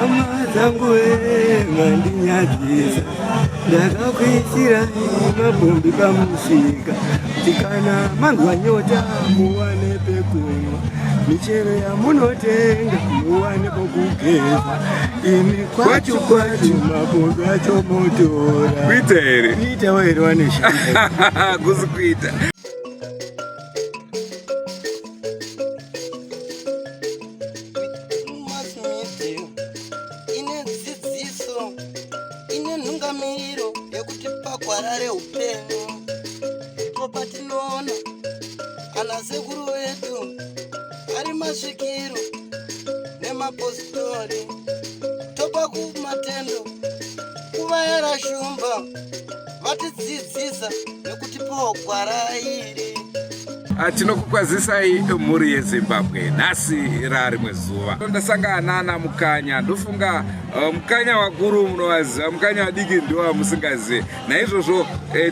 hama dzangu mandinyadzisa ndakakuisira mabhombi pamusika tikana manzwa nyota muwane pekumwa michero yamunotenga muwane pokugeza imi kwacho mabhombi acho motora kuita here kuita were waneshanda kuzi kuita Nungamiro yekuti pagwarare upenyu ndipo patinoona ana sekuru vedu ari masvikiro nemapositori topa kumatendo kuvayara shumba vatidzidzisa nekutipawo gwara iri. Tinokukwazisai mhuri yeZimbabwe nhasi rarimwe zuva ndasangana namukanya ndofunga mukanya wakuru munovaziva mukanya wadiki ndiwo musingazivi naizvozvo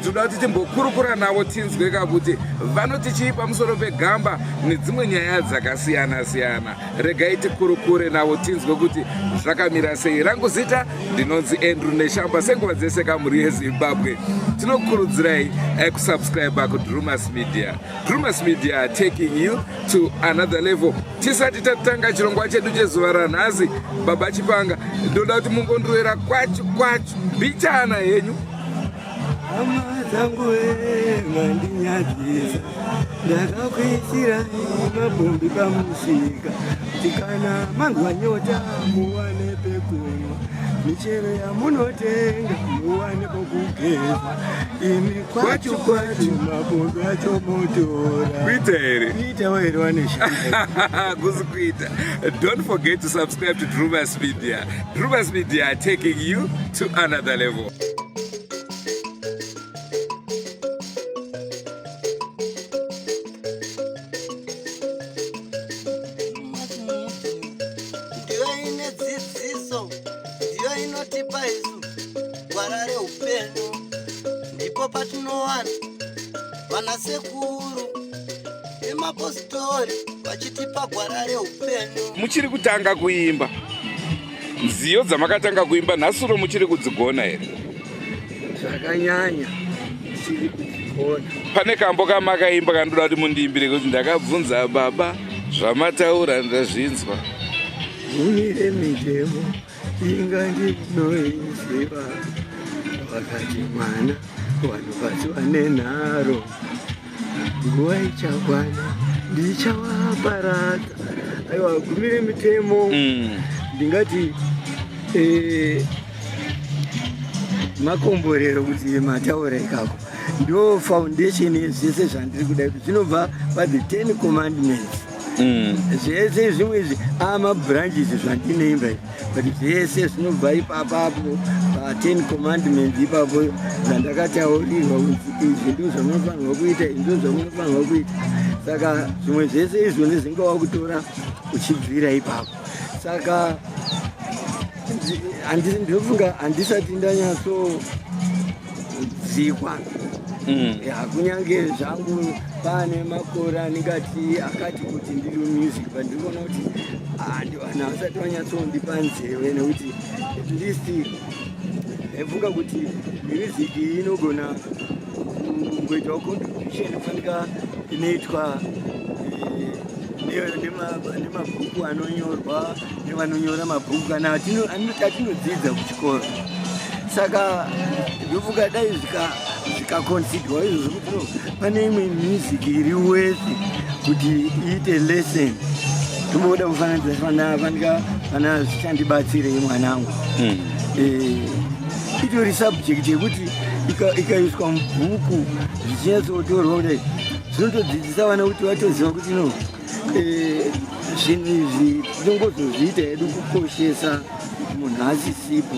toda kuti timbokurukura navo tinzweka kuti vanotichii pamusoro pegamba nedzimwe nyaya dzakasiyana siyana. Regai tikurukure navo tinzwe kuti zvakamira sei. Rangu zita ndinonzi Andrew Neshamba. Senguva dzese kamhuri yeZimbabwe tinokurudzirai kusubscribe kuDrumas Media. Drumas Media taking you to another level. Tisati tatanga chirongwa chedu chezuva ranhasi baba Chipanga ndoda kuti mungondorera kwacho mbichana yenyu. hama dzangu mandinyadzisa ndakakuisira mabhombi pamusika tikana manzwa nyota muwane pekumwa michero yamunotenga muwane pokugeza imi kwacho mabhombi acho motora Kuita here kuita were waneshanda kuzi kuita. Don't forget to subscribe to Drumas Media. Drumas Media taking you to another level. Ndiyo ine dzidziso, ndiyo inotipa isu gwara reupenyu. Ndipo patinowana vanasekuru nemapositori vachitipa gwara reupenyu. Muchiri kutanga kuimba nziyo dzamakatanga kuimba nhasuro muchiri kudzigona here? zvakanyanya tiri kudzigona. Pane kambo kamakaimba kandoda kuti mundiimbire kuti ndakabvunza baba zvamataura ndazvinzwa. Munire mitemo inga ndinoiziva vakati mwana vanhukadzi vane nharo nguva ichakwana ndichavaparadza. Aiwa gumire mitemo ndingati makomborero kuti mataura ikako ndo foundation yezvese zvandiri kudai kuti zvinobva paThe 10 Commandments. Zvese zvimwe izvi amabranches zvandinoimba but zvese zvinobva ipapapo pa10 Commandments ipapo zvandakataurirwa kuti izvi ndizvo zvamunofanirwa kuita, izvi ndizvo zvamunofanirwa kuita. Saka zvimwe zvese izvoni zvingava kutora uchibvira ipapo. Saka ndinofunga handisati ndanyatsodzikwa kunyange zvangu pane makore aningati akati kuti ndiri music but ndinoona kuti vanhu havasati vanyatsondipa nzeve nekuti at least ndaifunga kuti music inogona kungoitawo contribution inofanika inoitwa nemabhuku anonyorwa nevanonyora mabhuku kana atinodzidza kuchikoro. Saka ndofunga dai zvikaconsiderwa izvozvo kuti pane imwe music iri worth kuti iite lesson. Tomboda kufananidza fanika kana zvichandibatsirei mwanangu. Itori subject yekuti ikaiswa mubhuku zvichinyatsotorwa kudai zvinotodzidzisa vana kuti vatoziva kuti no zvinhu izvi tinongozozviita hedu kukoshesa munhu asisipo,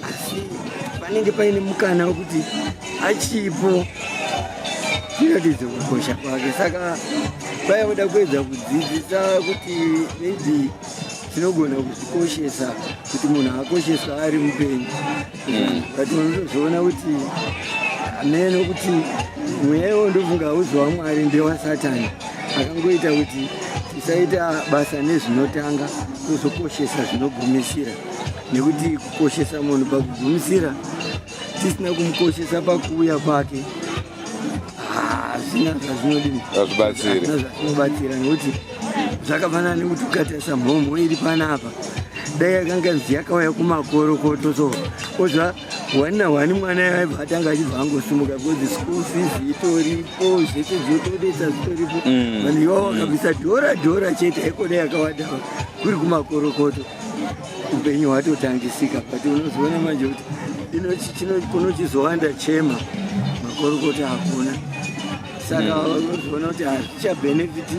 asi panenge paine mukana wekuti achipo tinoratidza kukosha kwake. Saka vaida kuedza kudzidzisa kuti maybe tinogona kuzvikoshesa kuti munhu akosheswa ari mupenyu. But unozoona kuti ameno kuti mweya iwo ndofunga hauzi waMwari ndewaSatani akangoita kuti tisaita basa nezvinotanga tozokoshesa zvinogumisira, nekuti kukoshesa munhu pakugumisira tisina kumukoshesa pakuuya kwake hazvina zvazvinobatsira, nekuti zvakafanana nekuti ukatarisa mhomho iri panapa, dai akanganzi yakauya kumakorokoto so kozva wani nawani mwana yaibva atanga achibva angosimuka because school fees itoripo, zvese zvotodetsa zvitoripo, vanhu ivavo vakabvisa dhora chete haikona yakawanda kuri kumakorokoto, upenyu hwatotangisika. But unozoona manje kuti kunochizowanda chema, makorokoto hakuna, saka unozoona kuti hazvichabhenefiti,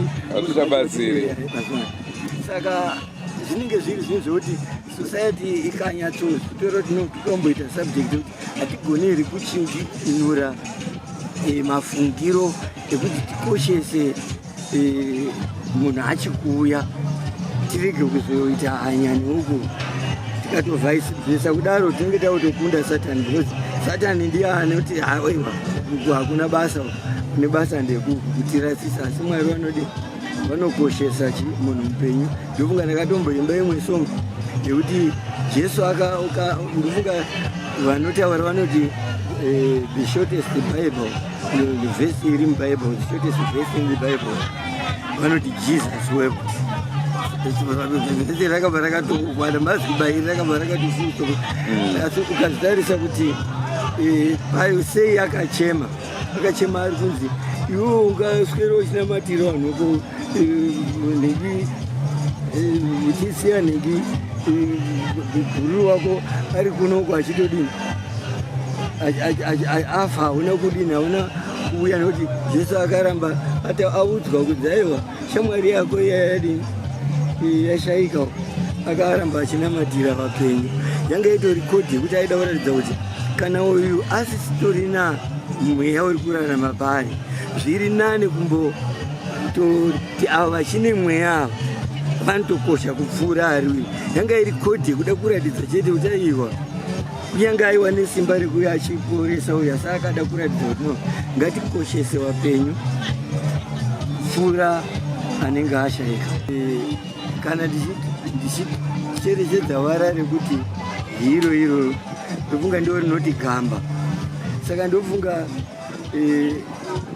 saka zvinenge zviri zvinhu zvokuti society ikanyatsotora tinomboita subject kuti hatigoneri kuchinjinura mafungiro ekuti tikoshese munhu achikuuya, tirege kuzoita hanyani uku tikatovhaisibvisa kudaro tinenge takutokunda Satani, because Satani ndiye anoti haiwa uku hakuna basa, kune basa ndekutirasisa, asi Mwari vanokoshesa munhu mupenyu. Ndofunga ndakatomboimba imwe song yekuti Jesu ndofunga vanotaura vanoti the shortest Bible, the verse iri muBible, the shortest verse in the Bible, vanoti Jesus wept. Vhese rakabva rakatokwana mazibairi rakabva rakatofuso, asi ukazitarisa kuti sei akachema ari kunzi iwo ungaswera uchinamatira vanhu nhengi uchisiya nhengi guru wako ari kunoko achitodini afa, hauna kudini, hauna kuuya, nekuti Jesu akaramba audzwa kuti aiwa shamwari yako yayadini yashayika, akaramba achinamatira vapenyu. Yanga itorikodhi yekuti aida kuratidza kuti kana uyu asisitorina mweya uri kurarama pari, zviri nani kumbototi ava vachine mweya vanotokosha kupfuura ari uyu. Yanga iri kodhi yekuda kuratidza chete kuti aiwa kunyange aiwa nesimba rekuya achiporesa uya, saka akada kuratidza kuti no, ngatikoshese vapenyu pfuura anenge ashayika. Kana ndichicherechedza vara rekuti hiro ndofunga ndo rinoti gamba, saka ndofunga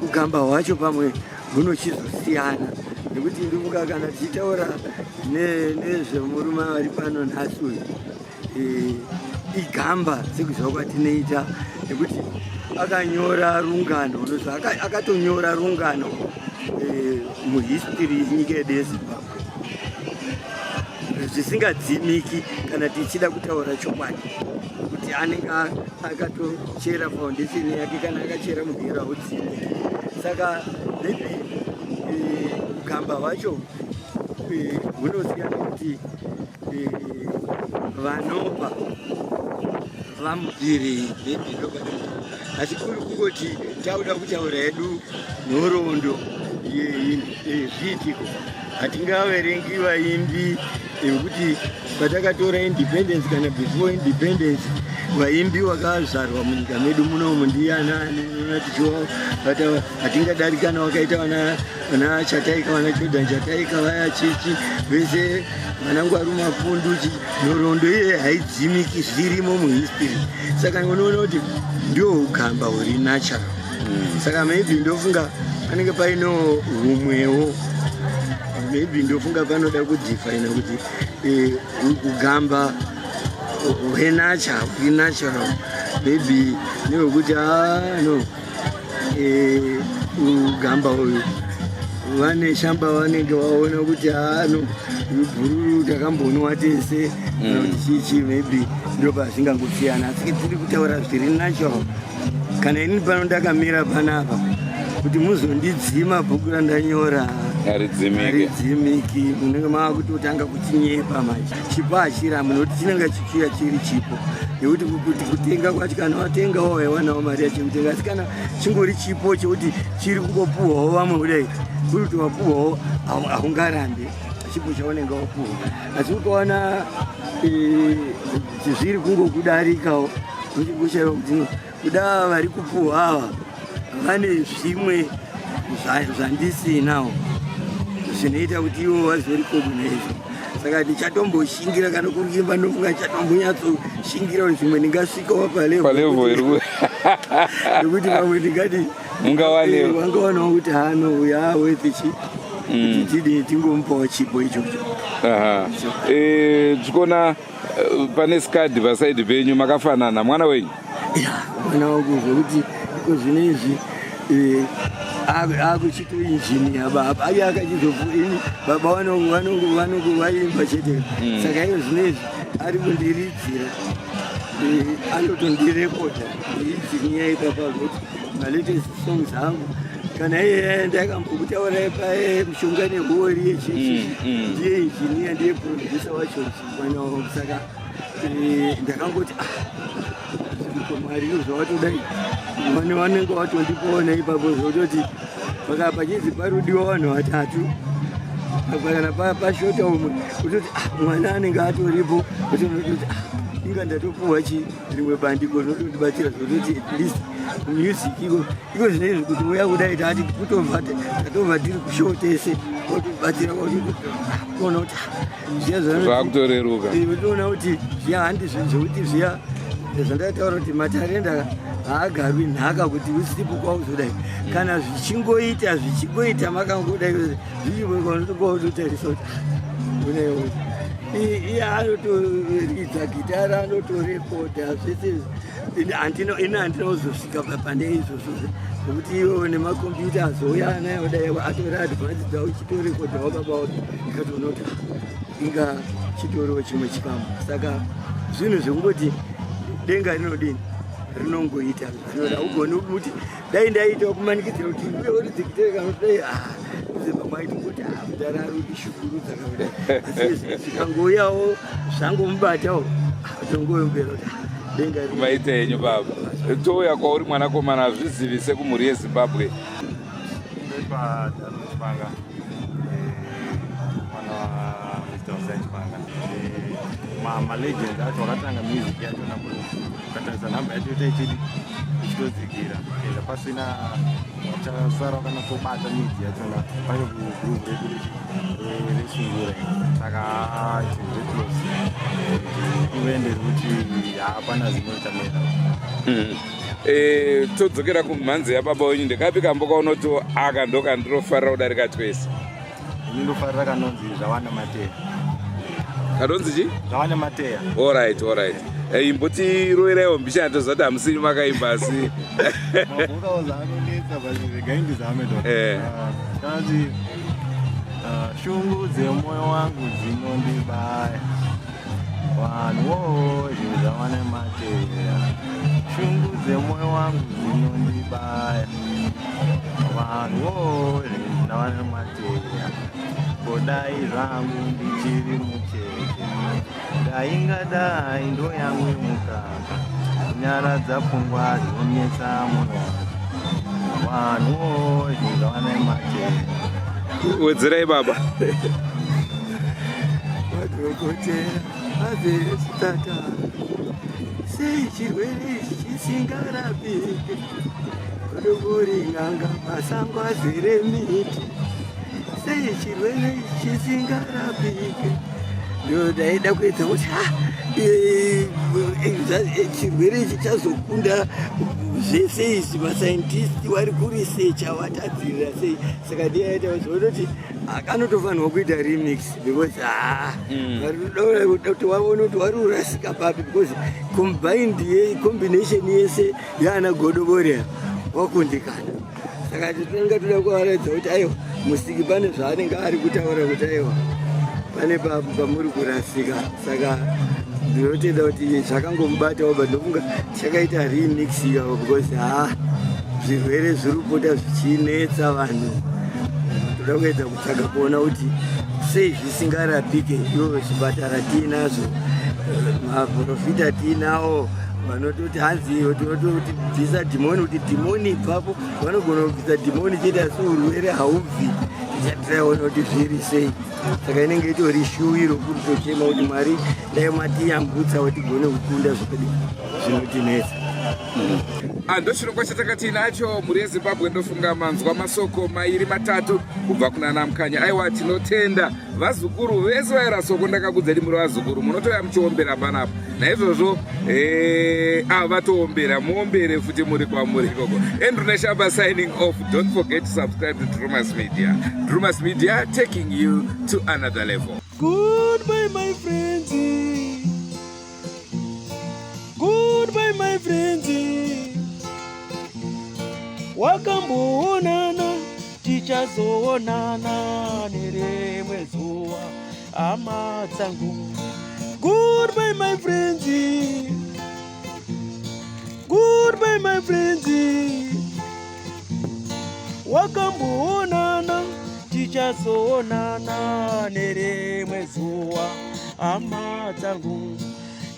ugamba hwacho pamwe hunochizosiyana, nekuti ndofunga kana tichitaura nezvemurume vari pano nhasi uyu, igamba sekuziva kwatinoita, nekuti akanyora rungano, akatonyora rungano muhistory yenyika yedu yeZimbabwe zvisingadzimiki kana tichida kutaura chokwadi, kuti anenge akatochera foundation yake kana akachera mugera udzimiki. Saka maybe ugamba hwacho hunosiyana kuti vanopa vamubvirei, maybe asi kuri kungoti tauda kutaura hedu nhoroondo yezviitiko, hatingaverengi vaimbi yekuti patakatora independence kana before independence vaimbi vakazvarwa munyika medu munomu ndianani tichiwa, hatingadarikana wakaita vana Chataika, vana Jordan Chataika, vaya Chichi, vese vanangwaru Mapunduchi, nhoroondo iye haidzimiki, zvirimo muhistory. Saka unoona kuti ndio ugamba huri natural. Saka maybe ndofunga panenge paino humwewo, maybe ndofunga panoda kudefine kuti ugamba hwenatural, maybe newekuti no ugamba uyu vane shamba vanenge vaona kuti no bhururu takambonwa tese chichi, maybe ndo pazvingangosiyana, asi tiri kutaura zviri natural. Kana ini pano ndakamira panapa kuti muzondidzima bhuku randanyora haridzimiki, munenge mava kutotanga kuchinyepa manje, chipo hachiramo nokuti chinenge chichiuya chiri chipo, nekuti kuti kutenga kwacho kana watengawo waivanawo mari yachikutenga, asi kana chingori chipo chekuti chiri kungopuhwawo vamwe kudai, kuri kuti wapuhwawo haungarambe chipo chaunenge wapuhwa. Asi ukaona zviri kungokudarikawo uchingoshayiwa kuti kuda vari kupuhwa ava vane zvimwe zvandisinawo, zvinoita kuti iwo vazorikogona izvo. Saka ndichatomboshingira kana kurimba ndofunga chatombonyatsoshingira zvimwe ndingasvikawo palevel nekuti vamwe ndingati vangawanawo kuti hano uya wethi tidii tingomupawo chipo ichocho. Tikona pane skadi pasaidi penyu makafanana mwana wenyu? Mwana wangu zvokuti iko zvinezvi akuchito injiniya baba ake akachizobvini baba vanongo vaimba chete. Saka iyo zvinezvi ari kundiridzira anotondirekodha injiniya ipapa kuti malatest songs angu kana iye ndakambokutaurai pamushongane hori yechechi ndiye injiniya ndiye producer wacho mwana wangu. Saka ndakangoti mwari zvawatodai vanenge vatondipoona ipapo zvototi pachinzi parudiwa vanhu vatatu kana pashota umwe kutoti mwana anenge atoripo otonototi inga ndatopuwa rimwe bandiko rinotondibatsira zvototi at least music iko zvinezvi kuti uya kudai tati tatobva tiri kushow tese otobatsira kuona kuti zvakutoreruka toona kuti zviya handi zvinhu zvokuti zviya zvandataura kuti matarenda haagarwi nhaka kuti usipo kwauzodai kana zvichingoita makangodai zvichinototarisa kuti unewo iye anotoridza gitara anotorekodha zvese ine handinozosvika pane izvozvo zvokuti iwo nemakombiyuta azouya anayo dai atori advansi dzawo uchitorekodha wakabawo ikatoona kuti inga chitoriwo chimwe chikamu. Saka zvinhu zvekungoti denga rinodini rinongoita zvinoda ugone kuti dai ndaitawo kumanikidzira kuti uye uridzikiteka nodai pamwaiti kuti mutararudi shukuru dzakadai asi zvikangoyawo zvangomubatawo tongoyombera kuti denga maita henyu baba. Touya kwauri mwanakomana azvizivise kumhuri yeZimbabwe. Malegend acho akatanga music yacho ukatarisa nhamba yacho ichidi ichitodzikira enda pasina chasara kana kubata midzi yachona pane kugroove redu resungura. Saka ivende kuti hapana zvinochamera. Todzokera kumhanzi yababa wenyu ndekapi kambokaona kuti aka ndokandirofarira kudarika twese? Ini ndofarira kanonzi Zvawanda Mateya. Kanonzi chi? Zvawanda Mateya. Alright. Imboti roeraiwo mbishana tozati hamusiri makaimba asi maboka zaanonetsa pazvivegaindi zamedo kanoti shungu dzemoyo wangu dzinondibaya vanhuwo zvinhu Zvawanda Mateya. Shungu dzemoyo wangu dzinondibaya vanhuwo zvinhu Zvawanda Mateya. Kodai zvangu ndichiri mucheche ndaingadai ndo yangu mukaka nyara dzapfungwa dzinonetsa moyo vanhuwo zvinhu Zvawanda Mateya. Wedzerai baba. Madhokotera azezitata sei chirwere chisingarapike kodobori nganga masango azere miti sei chirwere chisingarapike ndodaida kuedza kuti chirwere chichazokunda zvese izvi masaintisti vari kurisecha watadzirira sei. Saka ndiyaita zvodoti akanotofanirwa kuita remix because kuti waona kuti wari kurasika papi because combination yese yaana godoboria wakundikana. Saka tinenge toda kuvaradza kuti aiwa musiki pane zvaanenge ari kutaura kuti aiwa pane pamuri kurasika. Saka ndinotenda kuti zvakangomubatawo but ndofunga chakaita remix yawo because zvirwere zviri kupota zvichinetsa vanhu. Toda kuedza kutsvaga kuona kuti sei zvisingarapike. Ivo zvipatara tiinazvo, maprofita tiinawo vanototi hanzi tinototi bvisa dhimoni kuti dhimoni ibvapo vanogona kubvisa dhimoni chete asi urwere haubvi. Tichationa kuti zviri sei. Saka inenge itori shuwiro kuti tochema kuti Mwari dai matiyambutsa kuti tigone kukunda zvinotinetsa. ando chirongwa chatakati nacho mhuri yezimbabwe ndofunga manzwa masoko mairi matatu kubva kuna Namukanya. Aiwa, tinotenda vazukuru vese vaira soko ndakakudzai muri vazukuru munotoya muchiombera panapo. Naizvozvo vatoombera muombere futi muri kwamuri ikoko. Andrew Neshaba signing off. Don't forget to subscribe to Drumas Media. Drumas Media taking you to another level. Goodbye my friends. Goodbye my friends. Wakamboonana tichazoonana nerimwe zuva hama dzangu. Goodbye my friends. Goodbye my friends. Wakamboonana tichazoonana nerimwe zuva hama dzangu.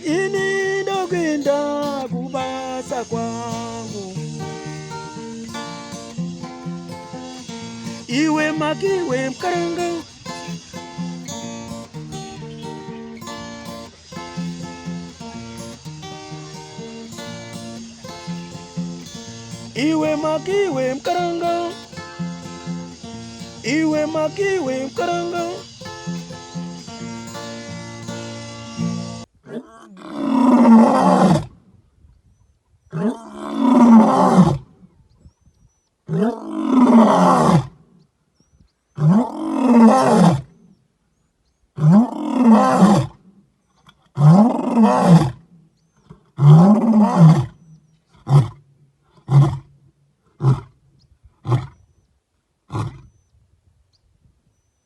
Ini ndokuenda kubasa kwangu. Iwe makiwe mkaranga. Iwe makiwe mkaranga. Iwe makiwe mkaranga. Oh